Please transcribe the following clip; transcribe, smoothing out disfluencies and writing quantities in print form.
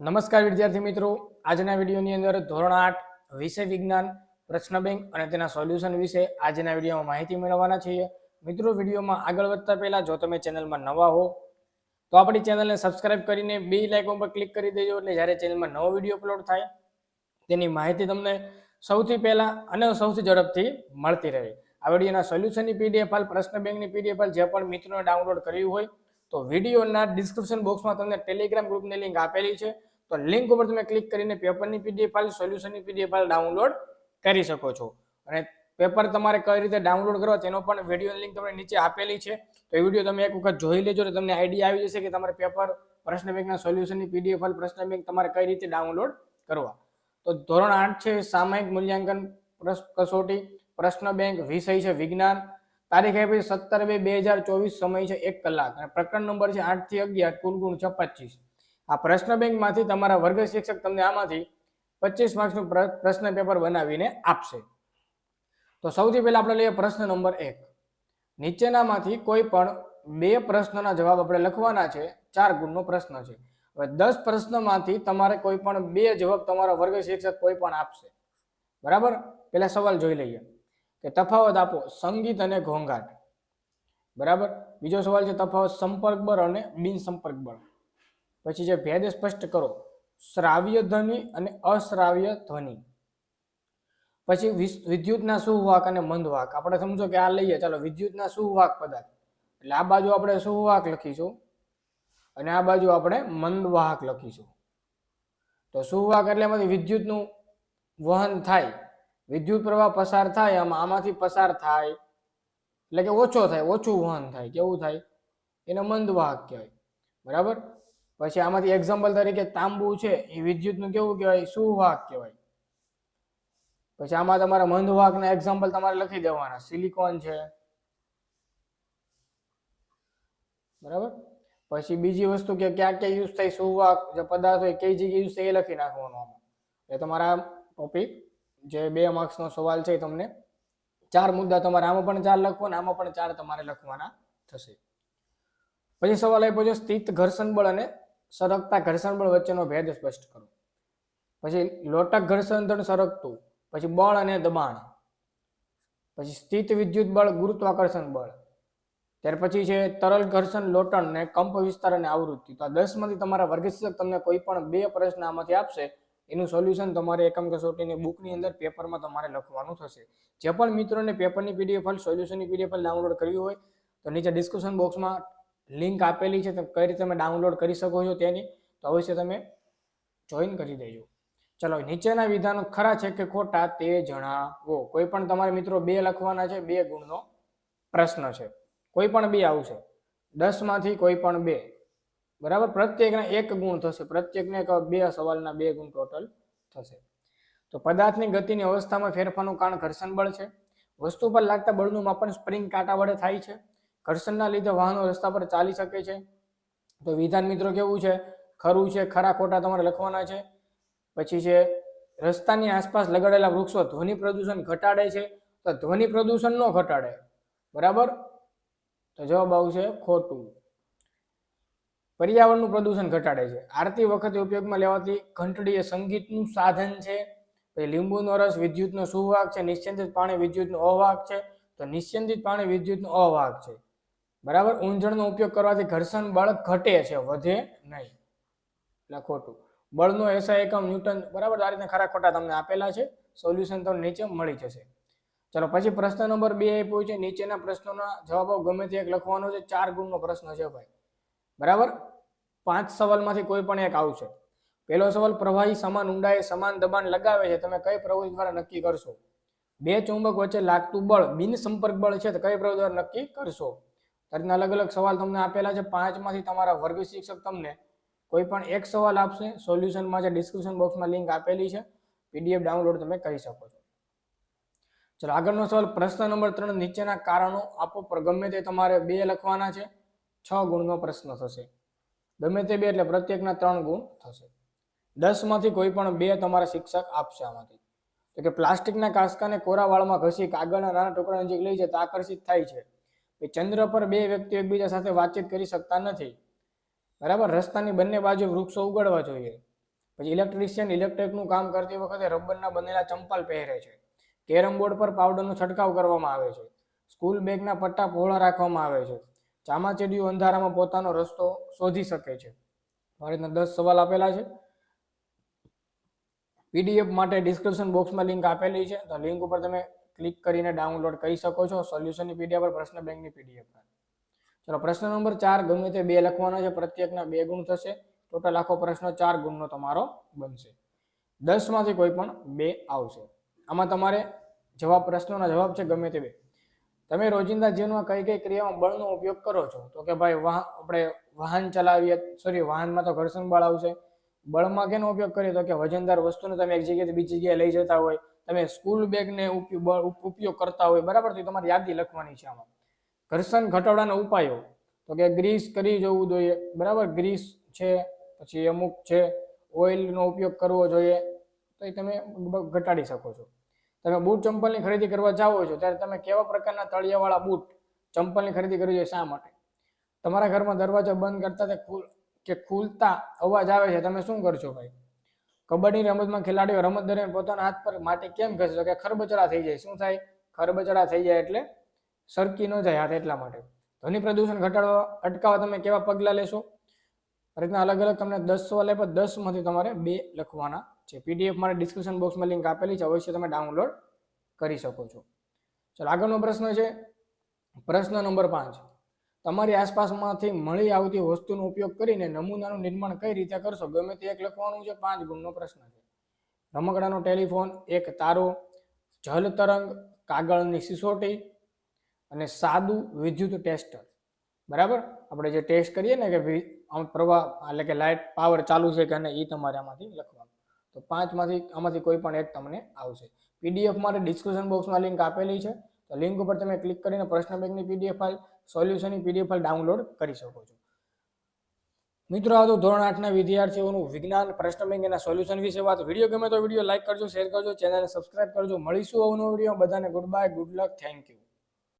નમસ્કાર વિદ્યાર્થી મિત્રો, આજના વિડીયોની અંદર ધોરણ 8 વિષય વિજ્ઞાન પ્રશ્ન બેંક અને તેના સોલ્યુશન વિશે આજના વિડીયોમાં માહિતી મેળવવાના છીએ. મિત્રો, વિડીયોમાં આગળ વધતા પહેલા જો તમે ચેનલમાં નવા હો તો આપણી ચેનલને સબસ્ક્રાઇબ કરીને બેલ આઇકોન પર ક્લિક કરી દેજો, એટલે જ્યારે ચેનલમાં નવો વિડીયો અપલોડ થાય તેની માહિતી તમને સૌથી પહેલા અને સૌથી ઝડપથી મળતી રહે. આ વિડીયોના સોલ્યુશનની પીડીએફ ફાઇલ, પ્રશ્ન બેંકની પીડીએફ ફાઇલ જે પણ મિત્રોને ડાઉનલોડ કરવી હોય તો વિડીયોના ડિસ્ક્રિપ્શન બોક્સમાં તમને ટેલિગ્રામ ગ્રુપની લિંક આપેલી છે. તો લિંક ઉપર તમે ક્લિક કરીને પેપરની પીડીએફ ફાઇલ, સોલ્યુશનની પીડીએફ ફાઇલ ડાઉનલોડ કરી શકો છો. અને પેપર તમારે કઈ રીતે ડાઉનલોડ કરવા તેનો પણ વિડીયો લિંક તમને નીચે આપેલી છે. તો એ વિડીયો તમે એક વખત જોઈ લેજો તો તમને આઈડિયા આવી જશે કે તમારે પેપર, પ્રશ્ન બેંકના સોલ્યુશનની પીડીએફ ફાઇલ, પ્રશ્ન બેંક તમારે કઈ રીતે ડાઉનલોડ કરવા. તો ધોરણ 8 છે સામયિક મૂલ્યાંકન કસોટી, પ્રશ્ન બેંક, વિષય છે વિજ્ઞાન, તારીખ આપી 17/2/2024, સમય છે 1 કલાક અને પ્રકરણ નંબર છે 8 થી 11, કુલ ગુણ છે 25. આ પ્રશ્ન બેંકમાંથી તમારા વર્ગ શિક્ષક તમને આમાંથી 25 માર્ક્સનું પ્રશ્ન પેપર બનાવીને આપશે. તો સૌથી પહેલા આપણે લઈએ પ્રશ્ન નંબર 1. નીચેનામાંથી કોઈ પણ બે પ્રશ્નના જવાબ આપણે લખવાના છે. 4 ગુણનો પ્રશ્ન છે. હવે 10 પ્રશ્નમાંથી તમારે કોઈ પણ બે જવાબ તમારા વર્ગ શિક્ષક કોઈ પણ આપશે. બરાબર? પહેલા સવાલ જોઈ લઈએ કે તફાવત આપો સંગીત અને ઘોંઘાટ. બરાબર? બીજો સવાલ છે તફાવત સંપર્ક બળ અને બિન સંપર્ક બળ. પછી છે ભેદ સ્પષ્ટ કરો શ્રાવ્ય ધ્વનિ અને અશ્રાવ્ય ધ્વનિ. પછી વિદ્યુતના સુવાહક અને મંદવાહક. આપણે સમજો કે આ લઈએ, ચાલો વિદ્યુતના સુવાહક પદાર્થ, એટલે આ બાજુ આપણે સુવાહક લખીશું અને આ બાજુ આપણે મંદવાહક લખીશું. તો સુવાહક એટલે એમાંથી વિદ્યુતનું વહન થાય, વિદ્યુત પ્રવાહ પસાર થાય, આમાંથી પસાર થાય એટલે કે ઓછો થાય, ઓછું વહન થાય. કેવું થાય? એને મંદવાહક કહેવાય. બરાબર? પછી આમાંથી એક્ઝામ્પલ તરીકે તાંબુ છે એ વિદ્યુતનું કેવું કહેવાય? સુવાહક કહેવાય. પછી આમાં તમારા મંદવાહકના એક્ઝામ્પલ તમારે લખી દેવાના. સિલિકોન છે. બરાબર? પછી બીજી વસ્તુ કે ક્યાં ક્યાં યુઝ થાય સુવાહક જે પદાર્થ હોય કઈ જગ્યાએ યુઝ થાય એ લખી નાખવાનું આમાં. એ તમારા ટોપિક જે 2 માર્ક્સનો સવાલ છે તમને 4 મુદ્દા તમારે આમાં પણ 4 લખવાના, આમાં પણ 4 તમારે લખવાના થશે. પછી સવાલ આપ્યો છે સ્થિત ઘર્ષણ બળ અને સરકતા ઘર્ષણ બળ વચ્ચેનો ભેદ સ્પષ્ટ કરો. પછી લોટક ઘર્ષણ દળ સરકતું, પછી બળ અને દબાણ, પછી સ્થિત વિદ્યુત બળ, ગુરુત્વાકર્ષણ બળ, ત્યાર પછી છે તરલ ઘર્ષણ, લોટન ને કંપ વિસ્તાર અને આવૃત્તિ. તો આ 10 માંથી તમારા વર્ગ શિક્ષક તમને કોઈ પણ બે પ્રશ્ન આમાંથી આપશે, એનું સોલ્યુશન તમારે એકમ કસોટીની બુકની અંદર પેપરમાં તમારે લખવાનું થશે. જે પણ મિત્રોને પેપરની પીડીએફ ફાઇલ, સોલ્યુશનની પીડીએફ ફાઇલ ડાઉનલોડ કરવી હોય તો નીચે ડિસ્ક્રિપ્શન બોક્સમાં લિંક આપેલી છે, કઈ રીતે તમે ડાઉનલોડ કરી શકો છો તેની, તો અવશ્ય તમે જોઈન કરી દેજો. ચલો, નીચેના વિધાનો ખરા છે કે ખોટા તે જણાવો. કોઈ પણ તમારે મિત્રો બે લખવાના છે, 2 ગુણનો પ્રશ્ન છે. કોઈ પણ બે આવશે, 10 માંથી કોઈ પણ બે. બરાબર? પ્રત્યેકના 1 ગુણ થશે, પ્રત્યેકને 2 સવાલના 2 ગુણ ટોટલ થશે. તો પદાર્થની ગતિની અવસ્થામાં ફેરફારનું કારણ ઘર્ષણ બળ છે. વસ્તુ પર લાગતા બળનું માપન સ્પ્રિંગ કાંટા વડે થાય છે. ઘર્ષણના લીધે વાહનો રસ્તા પર ચાલી શકે છે. તો વિધાન મિત્રો કેવું છે? ખરું છે. ખરા ખોટા તમારે લખવાના છે. પછી છે રસ્તાની આસપાસ લગાડેલા વૃક્ષો ધ્વનિ પ્રદૂષણ ઘટાડે છે. તો ધ્વનિ પ્રદૂષણ ન ઘટાડે. બરાબર? તો જવાબ આવશે ખોટું. પર્યાવરણનું પ્રદૂષણ ઘટાડે છે. આરતી વખતે ઉપયોગમાં લેવાતી ઘંટડી એ સંગીતનું સાધન છે. પછી લીંબુનો રસ વિદ્યુતનો સુવાહક છે. નિસ્યંદિત પાણી વિદ્યુતનું અવાહક છે. તો નિસ્યંદિત પાણી વિદ્યુતનું અવાહક છે. બરાબર? ઊંજણનો ઉપયોગ કરવાથી ઘર્ષણ બળ ઘટે છે, વધે નહીં. એટલે ખોટું. બળનો એસઆઈ એકમ ન્યૂટન. બરાબર? આ રીતના ખરા ખોટા તમને આપેલા છે. સોલ્યુશન તમને નીચે મળી જશે. ચલો, પછી પ્રશ્ન નંબર 2 આપ્યો છે. નીચેના પ્રશ્નોના જવાબો ગમે તે એક લખવાનો છે. 4 ગુણનો પ્રશ્ન છે ભાઈ. બરાબર? 5 સવાલમાંથી કોઈ પણ એક આવશે. પહેલો સવાલ પ્રવાહી સમાન ઊંડાઈએ સમાન દબાણ લગાવે છે, તમે કઈ પ્રવૃત્તિ દ્વારા નક્કી કરશો? બે ચુંબક વચ્ચે લાગતું બળ બિન સંપર્ક બળ છે, તો કઈ પ્રવૃત્તિ દ્વારા નક્કી કરશો? રીતના અલગ અલગ સવાલ તમને આપેલા છે. 5 માંથી તમારા વર્ગ શિક્ષક તમને કોઈ પણ એક સવાલ આપશે. સોલ્યુશનમાં જે ડિસ્ક્રિપ્શન બોક્સમાં લિંક આપેલી છે, પીડીએફ ડાઉનલોડ તમે કરી શકો છો. ચલો, આગળનો સવાલ પ્રશ્ન નંબર 3. નીચેના કારણો આપો. ગમે તે તમારે 2 લખવાના છે. 6 ગુણનો પ્રશ્ન થશે. ગમે તે 2 એટલે પ્રત્યેકના 3 ગુણ થશે. 10 માંથી કોઈ પણ 2 તમારા શિક્ષક આપશે આમાંથી. તો કે પ્લાસ્ટિકના કાંસકાને કોરા વાળમાં ઘસી કાગળના નાના ટુકડા નજીક લઈ જતા આકર્ષિત થાય છે. ચંદ્ર પર 2 વ્યક્તિઓ એકબીજા સાથે વાતચીત કરી શકતા નથી. બરાબર? રસ્તાની બંને બાજુ વૃક્ષો ઉગાડવા જોઈએ. પછી ઇલેક્ટ્રિશિયન ઇલેક્ટ્રિકનું કામ કરતી વખતે રબરના બનેલા ચંપલ પહેરે છે. કેરમ બોર્ડ પર પાવડરનો છંટકાવ કરવામાં આવે છે. સ્કૂલ બેગના પટ્ટા પહોળા રાખવામાં આવે છે. ચામાચીડિયું અંધારામાં પોતાનો રસ્તો શોધી શકે છે. આ રીતના 10 સવાલ આપેલા છે. પીડીએફ માટે ડિસ્ક્રિપ્શન બોક્સમાં લિંક આપેલી છે, તો લિંક ઉપર તમે ક્લિક કરીને ડાઉનલોડ કરી શકો છો સોલ્યુશનની પીડીએફ પર, પ્રશ્ન બેંકની પીડીએફ પર. ચલો પ્રશ્ન નંબર 4 ગમે તે 2 લખવાના છે, પ્રત્યેકના 2 ગુણ થશે. ટોટલ આખો પ્રશ્ન 4 ગુણનો તમારો બનશે. 10 માંથી કોઈ પણ 2 આવશે. આમાં તમારે પ્રશ્નોના જવાબ છે ગમે તે 2. તમે રોજિંદા જીવનમાં કઈ કઈ ક્રિયામાં બળનો ઉપયોગ કરો છો? તો કે ભાઈ આપણે વાહન ચલાવીએ, વાહનમાં તો ઘર્ષણ બળ આવશે. બળમાં કેનો ઉપયોગ કરીએ? તો કે વજનદાર વસ્તુને તમે એક જગ્યાએથી બીજી જગ્યાએ લઈ જતા હોય, તમે સ્કૂલ બેગને ઉપયોગ કરતા હોય, બરાબર? તો તમારી યાદી લખવાની છે આમાં. ઘર્ષણ ઘટાડવાના ઉપાયો, તો કે ગ્રીસ કરી જવું જોઈએ, બરાબર? ગ્રીસ છે, પછી અમુક છે ઓઇલનો ઉપયોગ કરવો જોઈએ, તો એ તમે ઘટાડી શકો છો. તમે બૂટ ચંપલની ખરીદી કરવા જાઓ છો ત્યારે તમે કેવા પ્રકારના તળિયાવાળા બૂટ ચંપલની ખરીદી કરવી જોઈએ? શા માટે? તમારા ઘરમાં દરવાજો બંધ કરતા ખુલતા અવાજ આવે છે, તમે શું કરશો ભાઈ? કબડ્ડી રમતમાં ખેલાડીઓ રમત દરમિયાન પોતાના હાથ પર માટી કેમ ઘસે? તો કે ખરબચડા થઈ જાય. શું થાય? ખરબચડા થઈ જાય એટલે સરકી ન જાય હાથ, એટલા માટે. ધ્વનિ પ્રદૂષણ ઘટાડવા અટકાવવા તમે કેવા પગલા લેશો? આ રીતના અલગ અલગ તમને 10 સવાલ આપ્યા, 10 માંથી તમારે 2 લખવાના છે. પીડીએફ માટે ડિસ્ક્રિપ્શન બોક્સમાં લિંક આપેલી છે, અવશ્ય તમે ડાઉનલોડ કરી શકો છો. ચલો આગળનો પ્રશ્ન છે પ્રશ્ન નંબર 5. તમારી આસપાસમાંથી મળી આવતી વસ્તુનો ઉપયોગ કરીને નમૂનાનું નિર્માણ કઈ રીતે કરશો? ગમે તે એક લખવાનું છે. 5 ગુણનો પ્રશ્ન છે. રમકડાનો ટેલિફોન, એક તારો, જલ તરંગ, કાગળની સિસોટી અને સાદું વિદ્યુત ટેસ્ટર. બરાબર? આપણે જે ટેસ્ટ કરીએ ને કે પ્રવાહ એટલે કે લાઇટ પાવર ચાલુ છે કે નહીં, એ તમારે આમાંથી લખવાનું. તો 5 માંથી આમાંથી કોઈ પણ એક તમને આવશે. પીડીએફ માટે ડિસ્ક્રિપ્શન બોક્સમાં લિંક આપેલી છે, તો લિંક ઉપર તમે ક્લિક કરીને પ્રશ્ન બેંકની પીડીએફ ફાઇલ, સોલ્યુશનની પીડીએફ ફાઇલ ડાઉનલોડ કરી શકો છો. મિત્રો, આ તો ધોરણ 8ના વિદ્યાર્થીઓનું વિજ્ઞાન પ્રશ્ન બેંક એના સોલ્યુશન વિશે વાત. વિડીયો ગમે તો વિડીયો લાઈક કરજો, શેર કરજો, ચેનલને સબસ્ક્રાઇબ કરજો. મળીશું અવનો વિડીયો. બધાને good bye, good luck, thank you.